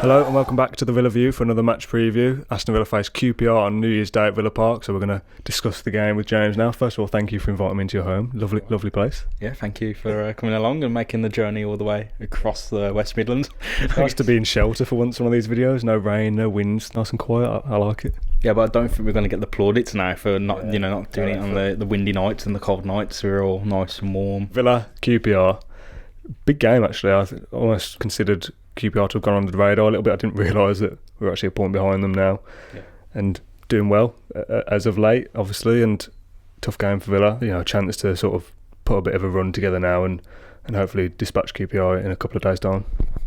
Hello and welcome back to the Villa View for another match preview. Aston Villa face QPR on New Year's Day at Villa Park, so we're going to discuss the game with James now. First of all, thank you for inviting me into your home. Lovely place. Yeah, thank you for coming along and making the journey all the way across the West Midlands. It's nice to be in shelter for once on one of these videos. No rain, no winds, nice and quiet. I like it. Yeah, but I don't think we're going to get the plaudits now for not doing it on the windy nights and the cold nights. We're all nice and warm. Villa, QPR, big game actually. I almost considered QPR to have gone under the radar a little bit. I didn't realise that we're actually a point behind them now, and doing well as of late, obviously. And tough game for Villa. A chance to sort of put a bit of a run together now and hopefully dispatch QPR in a couple of days' time.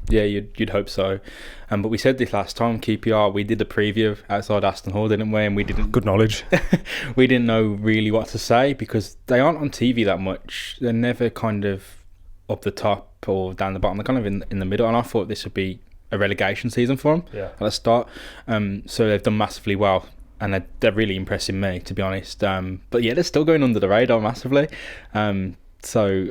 Yeah, you'd hope so. But we said this last time, QPR. We did the preview outside Aston Hall, didn't we? And we didn't. Good knowledge. We didn't know really what to say because they aren't on TV that much. They're never kind of up the top or down the bottom. They're kind of in the middle, and I thought this would be a relegation season for them at the start. So they've done massively well, and they're really impressing me, to be honest. But yeah, they're still going under the radar massively. So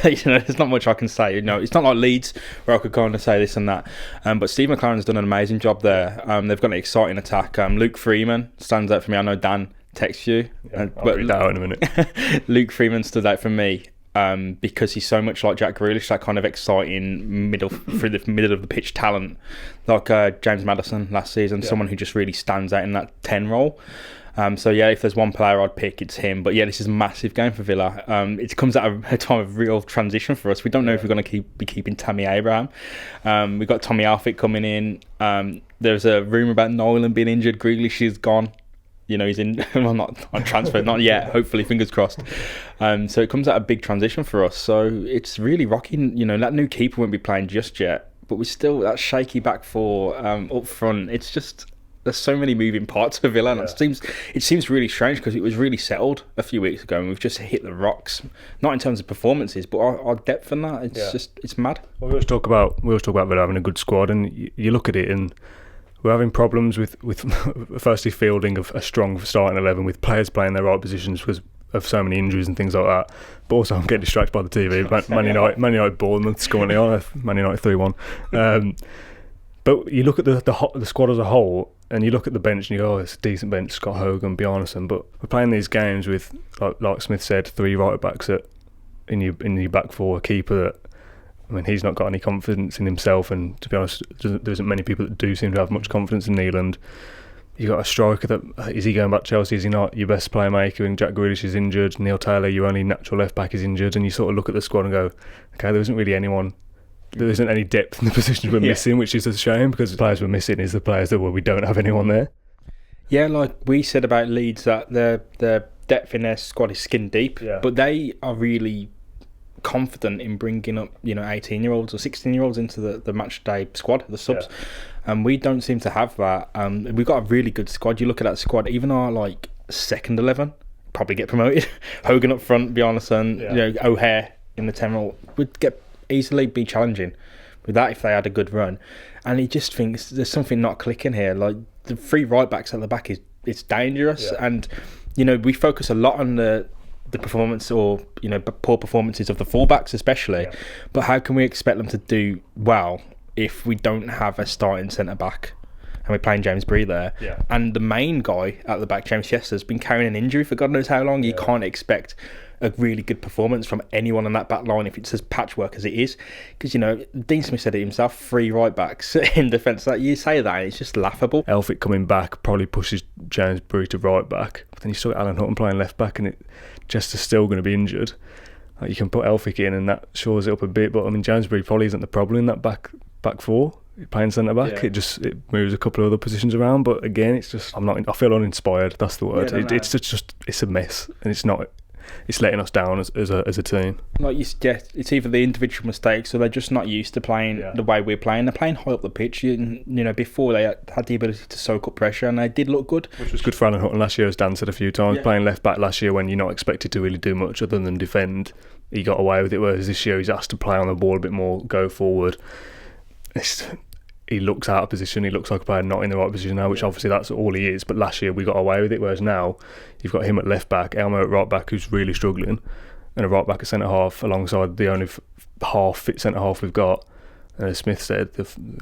there's not much I can say. It's not like Leeds where I could kind of say this and that. But Steve McLaren's done an amazing job there. They've got an exciting attack. Luke Freeman stands out for me. I know Dan texts you, I'll read that out in a minute. Luke Freeman stood out for me. Because he's so much like Jack Grealish, that kind of exciting middle of the pitch talent, like James Maddison last season, someone who just really stands out in that 10 role. So yeah, if there's one player I'd pick, it's him. But yeah, this is a massive game for Villa. It comes at a time of real transition for us. We don't know if we're going to be keeping Tammy Abraham. We've got Tommy Alfit coming in. There's a rumour about Nolan being injured. Grealish is gone. He's in, well, not on transfer, not yet, hopefully, fingers crossed. So it comes at a big transition for us. So it's really rocking. That new keeper won't be playing just yet, but we're still that shaky back four up front. It's just, there's so many moving parts for Villa, and it seems really strange because it was really settled a few weeks ago, and we've just hit the rocks. Not in terms of performances, but our depth in that. It's mad. Well, we always talk about Villa having a good squad, and you look at it and we're having problems with firstly fielding of a strong starting 11 with players playing their right positions because of so many injuries and things like that. But also I'm getting distracted by the TV. Man United Bournemouth scoring the on Man United 3-1. But you look at the squad as a whole, and you look at the bench and you go, it's a decent bench, Scott Hogan, Bjarnason. But we're playing these games with, like Smith said, 3 right backs in your back four, a keeper that, he's not got any confidence in himself, and to be honest, there isn't many people that do seem to have much confidence in Neeland. You've got a striker that, is he going back to Chelsea? Is he not? Your best playmaker, and Jack Grealish is injured. Neil Taylor, your only natural left back, is injured, and you sort of look at the squad and go, okay, there isn't really anyone. There isn't any depth in the positions we're missing, which is a shame because the players we're missing is the players that we don't have anyone there. Yeah, like we said about Leeds, that their depth in their squad is skin deep, but they are really confident in bringing up 18-year-olds or 16-year-olds into the match day squad, the subs, and we don't seem to have that. We've got a really good squad. You look at that squad, even our second 11 probably get promoted. Hogan up front, Bjarnason, O'Hare in the 10 role would easily be challenging with that if they had a good run. And he just thinks there's something not clicking here. Like the 3 right backs at the back it's dangerous, and we focus a lot on the performance or poor performances of the fullbacks especially, but how can we expect them to do well if we don't have a starting centre back and we're playing James Bree there, and the main guy at the back, James Chester, has been carrying an injury for God knows how long. You can't expect a really good performance from anyone on that back line if it's as patchwork as it is, because Dean Smith said it himself, 3 right backs in defence. That you say that and it's just laughable. Elphick coming back probably pushes James Bree to right back, but then you still got Alan Hutton playing left back, and Chester's still going to be injured. You can put Elphick in and that shores it up a bit, but James Bree probably isn't the problem in that back four playing centre back. It moves a couple of other positions around, but again, it's just I feel uninspired. That's the word. It's a mess, and it's letting us down as a team. It's either the individual mistakes or they're just not used to playing the way we're playing. They're playing high up the pitch. Before they had the ability to soak up pressure, and they did look good, which was good for Alan Hutton last year, as Dan said a few times. Playing left back last year when you're not expected to really do much other than defend, he got away with it. Whereas this year he's asked to play on the ball a bit more, go forward. He looks out of position. He looks like a player not in the right position now, which obviously that's all he is. But last year we got away with it, whereas now you've got him at left back, Elmo at right back, who's really struggling, and a right back at centre half alongside the only half fit centre half we've got. And as Smith said,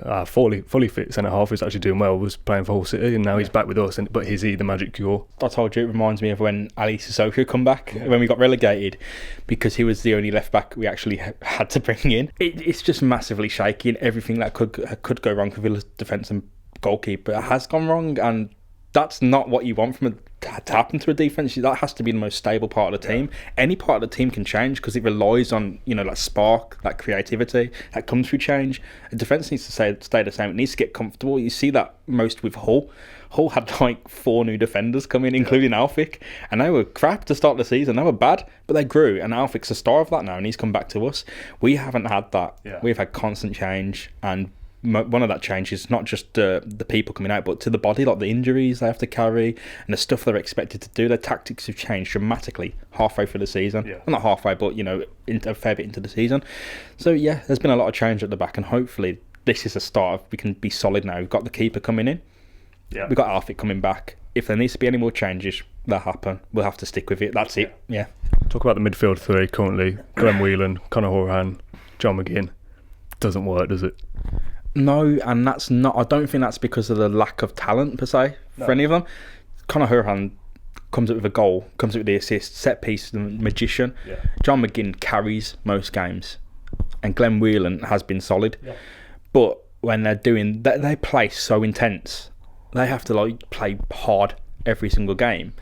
our fully fit centre-half who's actually doing well was playing for Hull City, and now he's back with us, but is he the magic cure? I told you, it reminds me of when Ali Sissoko come back, when we got relegated, because he was the only left-back we actually had to bring in. It's just massively shaky, and everything that could go wrong for Villa's defence and goalkeeper has gone wrong, and that's not what you want from to happen to a defence. That has to be the most stable part of the team. Any part of the team can change because it relies on, that spark, that creativity that comes through change. A defence needs to stay the same. It needs to get comfortable. You see that most with Hull. Hull had like 4 new defenders come in, including Alfic, and they were crap to start the season. They were bad, but they grew, and Alfic's a star of that now, and he's come back to us. We haven't had that. We've had constant change, and one of that change is not just the people coming out, but to the body, like the injuries they have to carry and the stuff they're expected to do. Their tactics have changed dramatically halfway through the season. Well, not halfway, but a fair bit into the season. So there's been a lot of change at the back, and hopefully this is a start of we can be solid now. We've got the keeper coming in. We've got Alfic coming back. If there needs to be any more changes, they'll happen. We'll have to stick with it. That's it. Talk about the midfield 3 currently. Glenn Whelan, Conor Hourihane, John McGinn. Doesn't work, does it? No, and that's not. I don't think that's because of the lack of talent per se for any of them. Conor Hourihane comes up with a goal, comes up with the assist, set piece, the magician. John McGinn carries most games, and Glenn Whelan has been solid. But when they're doing, they play so intense. They have to play hard every single game.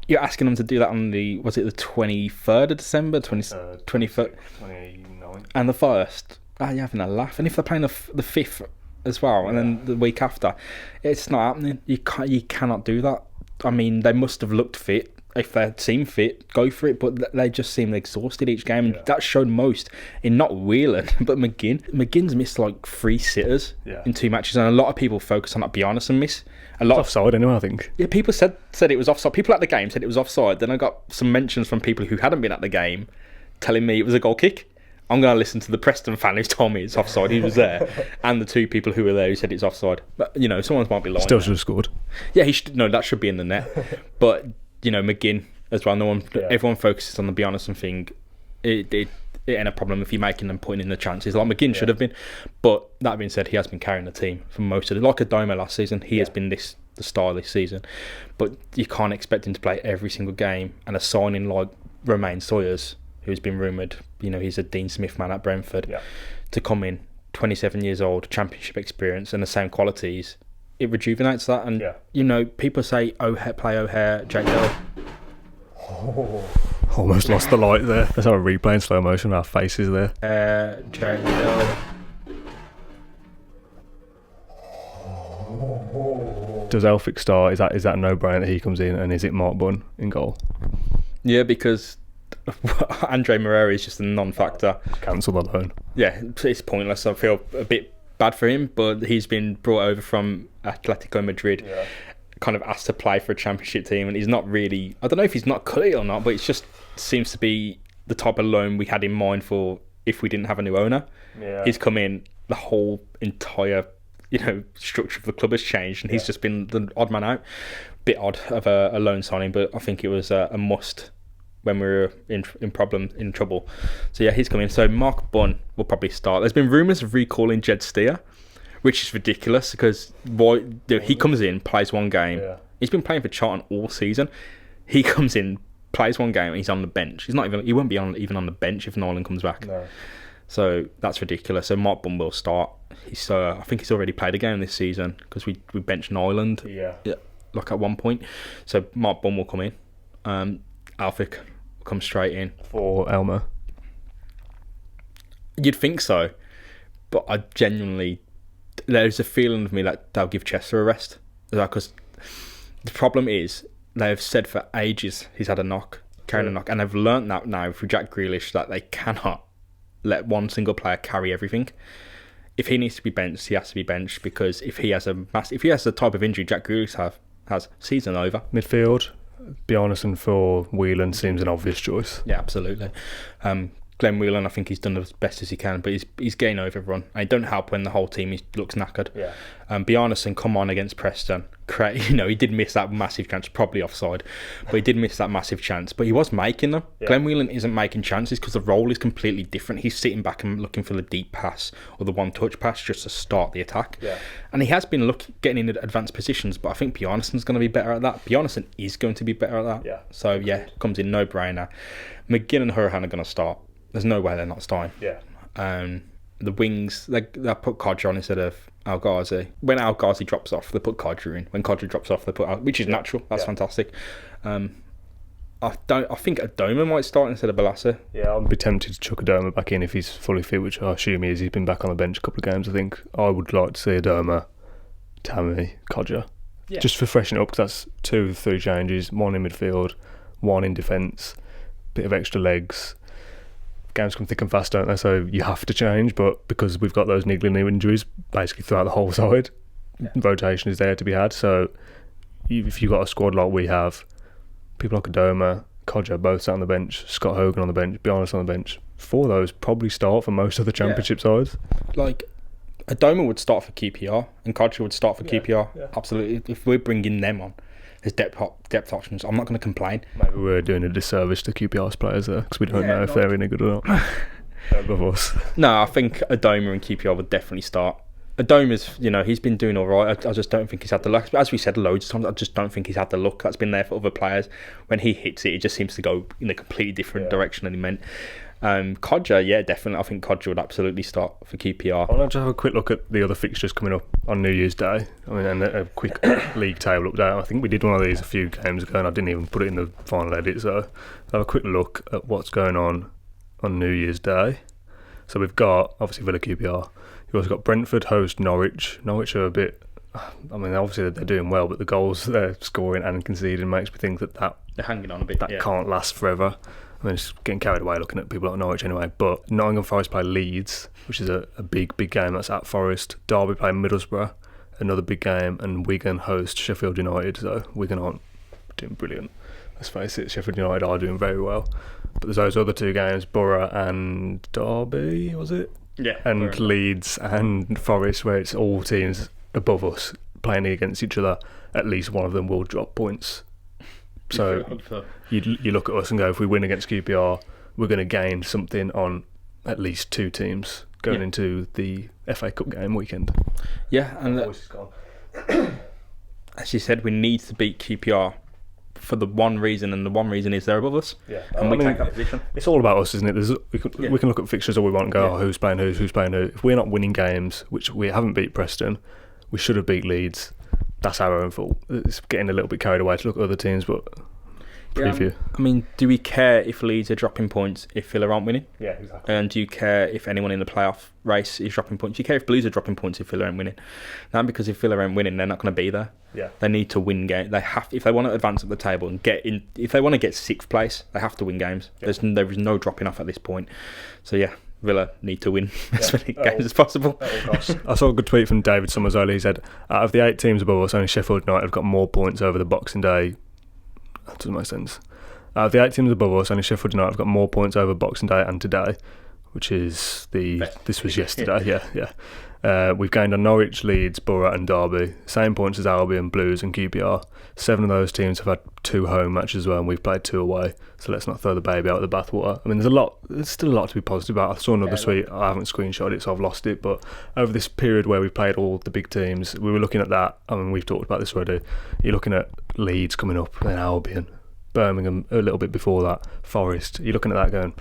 You're asking them to do that on the 23rd of December, 23rd, 29th, and the 1st. You're having a laugh. And if they're playing the 5th as well, and then the week after, it's not happening. You cannot do that. I mean, they must have looked fit. If they seem fit, go for it. But they just seem exhausted each game, and that showed most in not Whelan, but McGinn. McGinn's missed 3 sitters in 2 matches, and a lot of people focus on that Bjarnason miss. A lot offside anyway, I think. Yeah, people said it was offside. People at the game said it was offside. Then I got some mentions from people who hadn't been at the game telling me it was a goal kick. I'm going to listen to the Preston fan who's told me it's offside. He was there, and the 2 people who were there who said it's offside. But someone might be lying. Still should have scored. Yeah, he should. No, that should be in the net. But McGinn as well. Everyone focuses on the Bjarnason thing. It ain't a problem if you're making them putting in the chances. Like McGinn should have been. But that being said, he has been carrying the team for most of it. Like Adoma last season, he has been the star this season. But you can't expect him to play every single game. And a signing like Romain Sawyers, who's been rumoured, he's a Dean Smith man at Brentford, to come in, 27 years old, championship experience and the same qualities, it rejuvenates that. And, people say, play O'Hare, Jake Dell. Almost lost the light there. Let's have a replay in slow motion, our faces there. Jake Dell. Does Elphick start? Is that a no-brainer that he comes in, and is it Mark Bunn in goal? Yeah, because Andre Moreira is just a non-factor. Cancel the loan. Yeah, it's pointless. I feel a bit bad for him, but he's been brought over from Atletico Madrid, kind of asked to play for a championship team, and he's not really. I don't know if he's not cut it or not, but it just seems to be the type of loan we had in mind for if we didn't have a new owner. He's come in, the whole entire structure of the club has changed, and he's just been the odd man out. Bit odd of a loan signing, but I think it was a must when we were in trouble. So he's coming. So Mark Bunn will probably start. There's been rumours of recalling Jed Steer, which is ridiculous because he comes in, plays 1 game. He's been playing for Charlton all season. He comes in, plays 1 game, and he's on the bench. He won't be even on the bench if Nolan comes back. No. So that's ridiculous. So Mark Bunn will start. I think he's already played a game this season because we benched Nyland. At one point. So Mark Bunn will come in. Alfic will come straight in for Elmer. You'd think so, but I genuinely, there's a feeling of me that they'll give Chester a rest, because the problem is they've said for ages he's had a knock, carrying a knock, and they've learnt that now through Jack Grealish that they cannot let one single player carry everything. If he needs to be benched, he has to be benched, because if he has the type of injury Jack Grealish has, season over. Midfield, Bjarnason for Whelan seems an obvious choice. Yeah, absolutely. Glenn Whelan, I think he's done as best as he can, but he's getting over everyone. And it don't help when the whole team looks knackered. Yeah. Bjarnason come on against Preston. He did miss that massive chance, probably offside, but he did miss that massive chance. But he was making them. Yeah. Glenn Whelan isn't making chances because the role is completely different. He's sitting back and looking for the deep pass or the one-touch pass just to start the attack. Yeah. And he has been getting in advanced positions, but I think Bjarnason's going to be better at that. Bjarnason is going to be better at that. Yeah. So, yeah, comes in no-brainer. McGinn and Hurahan are going to start. There's no way they're not starting. Yeah. The wings, they put Kodja on instead of Al Ghazi. When Al Ghazi drops off, they put Kodja in. When Kodja drops off, they put which is natural. That's fantastic. I think Adoma might start instead of Balassi. Yeah, I'd be tempted to chuck Adoma back in if he's fully fit, which I assume he is. He's been back on the bench a couple of games. I think I would like to see Adoma, Tammy, Kodja, just for freshen it up, because that's 2-3 changes, one in midfield, one in defence, bit of extra legs. Games come thick and fast, don't they? So you have to change, but because we've got those niggling injuries basically throughout the whole side, rotation is there to be had. So if you've got a squad like we have, people like Adoma, Kodja both sat on the bench, Scott Hogan on the bench, Bjarnason on the bench, 4 of those probably start for most of the championship sides. Like Adoma would start for QPR and Kodja would start for QPR. Yeah. Absolutely. If we're bringing them on as depth options, I'm not going to complain. Maybe we're doing a disservice to QPR's players there, because we don't know if they're any good or not. Above us. No, I think Adoma and QPR would definitely start. Adoma's, he's been doing all right. I just don't think he's had the luck. As we said loads of times, I just don't think he's had the luck that's been there for other players. When he hits it, it just seems to go in a completely different direction than he meant. Kodja, definitely. I think Kodja would absolutely start for QPR. I'll just have a quick look at the other fixtures coming up on New Year's Day. And a quick league table update. I think we did one of these a few games ago, and I didn't even put it in the final edit. So I'll have a quick look at what's going on New Year's Day. So we've got, obviously, Villa QPR. You've also got Brentford host Norwich. Norwich are a bit... obviously they're doing well, but the goals they're scoring and conceding makes me think that they're hanging on a bit. That can't last forever. It's getting carried away looking at people like Norwich anyway. But Nottingham Forest play Leeds, which is a big game. That's at Forest. Derby play Middlesbrough, another big game. And Wigan host Sheffield United. So Wigan aren't doing brilliant. Let's face it, Sheffield United are doing very well. But there's those other 2 games, Borough and Derby, was it? Yeah. And Leeds and Forest, where it's all teams above us playing against each other. At least one of them will drop points. So you look at us and go, if we win against QPR, we're going to gain something on at least 2 teams going into the FA Cup game weekend. Yeah, and as you said, we need to beat QPR for the one reason, and the one reason is they're above us. Yeah, and we take that position. It's all about us, isn't it? We can look at fixtures all we want and go, who's playing who's playing who. If we're not winning games, which we haven't beat Preston, we should have beat Leeds. That's our own fault. It's getting a little bit carried away to look at other teams, but preview. Do we care if Leeds are dropping points if Villa aren't winning? Yeah, exactly. And do you care if anyone in the playoff race is dropping points? Do you care if Blues are dropping points if Villa aren't winning? No, because if Villa aren't winning, they're not going to be there. Yeah. They need to win games. They have, if they want to advance up the table and get in. If they want to get 6th place, they have to win games. Yeah. There is no dropping off at this point. So yeah, Villa need to win as many games as possible. I saw a good tweet from David Summers earlier. He said, out of the 8 teams above us, only Sheffield United have got more points over the Boxing Day. That doesn't make sense. Out of the 8 teams above us, only Sheffield United have got more points over Boxing Day and today, which is this was yesterday. We've gained on Norwich, Leeds, Borough and Derby. Same points as Albion, Blues and QPR. 7 of those teams have had 2 home matches as well, and we've played 2 away. So let's not throw the baby out with the bathwater. I mean, there's still a lot to be positive about. I saw another tweet, I haven't screenshot it, so I've lost it. But over this period where we've played all the big teams, we were looking at that. I mean, we've talked about this already. You're looking at Leeds coming up, then Albion, Birmingham a little bit before that, Forest. You're looking at that going,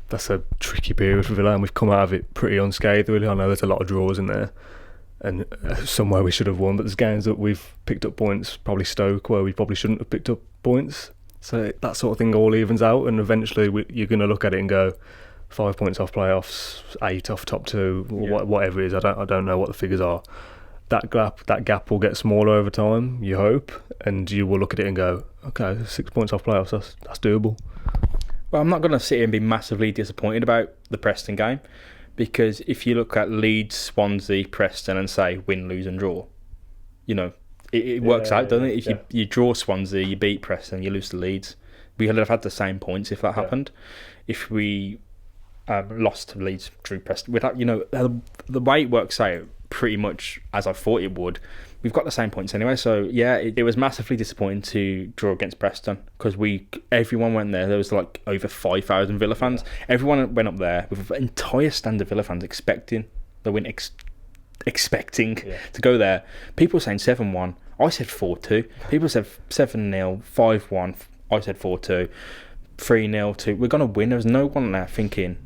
that's a tricky period for Villa, and we've come out of it pretty unscathed, really. I know there's a lot of draws in there, and somewhere we should have won, but there's games that we've picked up points, probably Stoke, where we probably shouldn't have picked up points. So that sort of thing all evens out, and eventually you're going to look at it and go, 5 points off playoffs, 8 off top 2, whatever it is. I don't know what the figures are. That gap will get smaller over time, you hope, and you will look at it and go, okay, 6 points off playoffs, that's doable. Well, I'm not going to sit here and be massively disappointed about the Preston game, because if you look at Leeds, Swansea, Preston and say win, lose and draw, it works out, doesn't it? If you draw Swansea, you beat Preston, you lose to Leeds. We would have had the same points if that happened. If we lost to Leeds, drew Preston. Without, the way it works out pretty much as I thought it would. We've got the same points anyway, so yeah, it was massively disappointing to draw against Preston because everyone went there. There was like over 5,000 Villa fans. Everyone went up there with an entire stand of Villa fans expecting the win, expecting to go there. People saying 7-1. I said 4-2. People said 7-0, 5-1. I said 4-2, 3-0. 2. We're gonna win. There was no one there thinking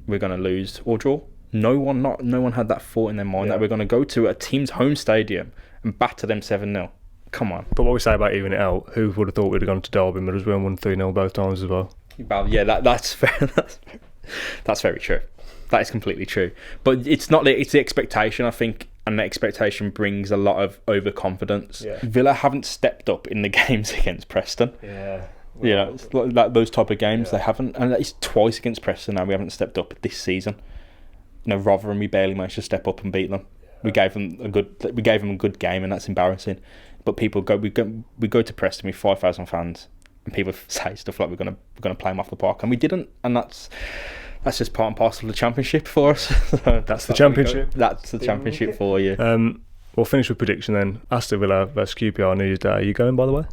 we're gonna lose or draw. No one had that thought in their mind that we're going to go to a team's home stadium and batter them 7-0. Come on. But what we say about even it out, who would have thought we'd have gone to Derby, Middlesbrough and won 3-0 both times as well? Yeah, that's fair. That's very true. That is completely true. But it's not. It's the expectation, I think, and the expectation brings a lot of overconfidence. Yeah. Villa haven't stepped up in the games against Preston. Yeah. Well, it's like those type of games, they haven't. And it's twice against Preston now we haven't stepped up this season. Rotherham, we barely managed to step up and beat them. We gave them a good game, and that's embarrassing. But we go to Preston with 5,000 fans, and people say stuff like we're gonna play them off the park, and we didn't. And that's just part and parcel of the championship for us. That's the championship. That's the championship for you. We'll finish with prediction then. Aston Villa versus QPR New Year's Day. Are you going, by the way?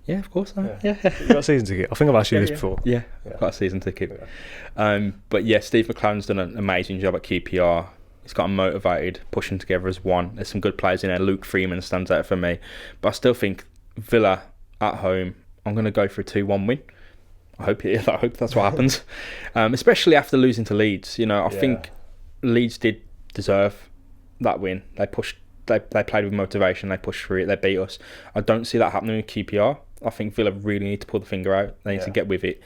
Yeah, of course. Yeah. You got a season ticket? I think I've asked you this before. Yeah, I've got a season ticket. Yeah. But yeah, Steve McLaren's done an amazing job at QPR. He's got them motivated, pushing together as one. There's some good players in there. Luke Freeman stands out for me. But I still think Villa at home, I'm going to go for a 2-1 win. I hope that's what happens. Especially after losing to Leeds. I think Leeds did deserve that win. They pushed. They played with motivation. They pushed through it. They beat us. I don't see that happening with QPR. I think Villa really need to pull the finger out. They need to get with it.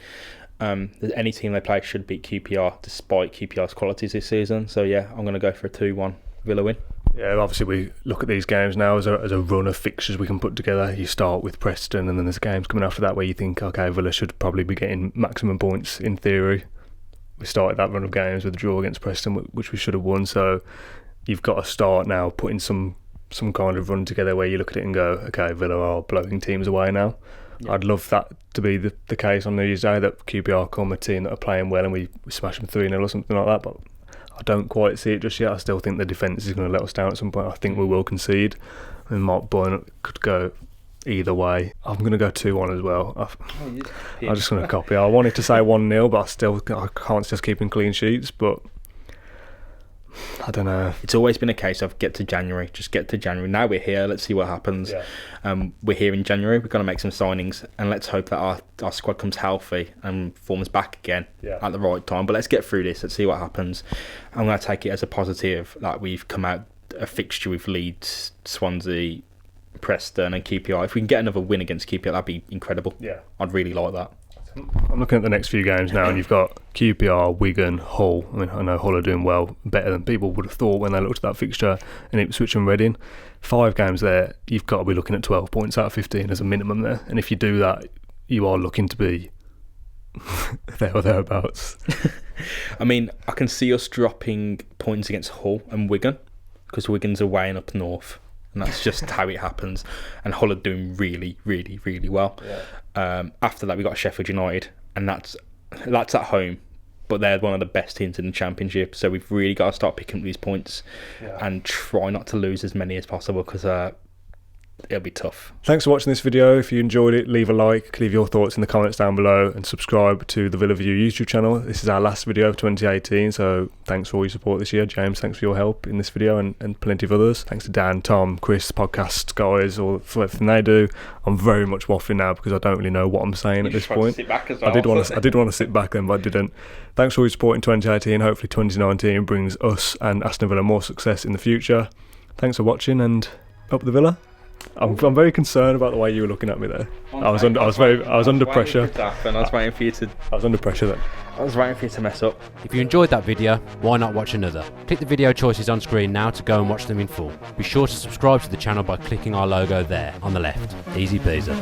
Any team they play should beat QPR, despite QPR's qualities this season. So yeah, I'm going to go for a 2-1 Villa win. Yeah, obviously we look at these games now as a run of fixtures we can put together. You start with Preston, and then there's games coming after that where you think, okay, Villa should probably be getting maximum points in theory. We started that run of games with a draw against Preston, which we should have won. So you've got to start now putting some kind of run together where you look at it and go, okay, Villa are blowing teams away now. Yeah. I'd love that to be the case on New Year's Day, that QPR come a team that are playing well and we smash them 3-0 or something like that. But I don't quite see it just yet. I still think the defence is going to let us down at some point. I think we will concede. And Mark Boyne could go either way. I'm going to go 2-1 as well. I'm just going to copy. I wanted to say 1-0, but I can't just keeping clean sheets. But I don't know. It's always been a case of just get to January. Now we're here, let's see what happens. We're here in January, we're going to make some signings, and let's hope that our squad comes healthy and forms back again at the right time. But let's get through this, let's see what happens. I'm going to take it as a positive that we've come out a fixture with Leeds, Swansea, Preston and QPR. If we can get another win against QPR, that'd be incredible. I'd really like that. I'm looking at the next few games now, and you've got QPR, Wigan, Hull. I mean, I know Hull are doing well, better than people would have thought when they looked at that fixture, and Ipswich and Reading. 5 games there, you've got to be looking at 12 points out of 15 as a minimum there. And if you do that, you are looking to be there or thereabouts. I mean, I can see us dropping points against Hull and Wigan, because Wigan's away and up north. And that's just how it happens. And Hull are doing really, really, really well. After that, we got Sheffield United, and that's at home, but they're one of the best teams in the Championship. So we've really got to start picking up these points and try not to lose as many as possible, because it'll be tough. Thanks for watching this video. If you enjoyed it, leave a like, leave your thoughts in the comments down below, and subscribe to the Villa View YouTube channel. This is our last video of 2018, so thanks for all your support this year. James, thanks for your help in this video, and plenty of others. Thanks to Dan, Tom, Chris, podcast guys, all for everything they do. I'm very much waffling now because I don't really know what I'm saying at this point. Sit back as well. I did want to sit back then, but I didn't. Thanks for all your support in 2018. Hopefully 2019 brings us and Aston Villa more success in the future. Thanks for watching, and up the Villa. I'm very concerned about the way you were looking at me there. I was under pressure. I was waiting for you to. I was under pressure then. I was waiting for you to mess up. If you enjoyed that video, why not watch another? Click the video choices on screen now to go and watch them in full. Be sure to subscribe to the channel by clicking our logo there on the left. Easy peasy.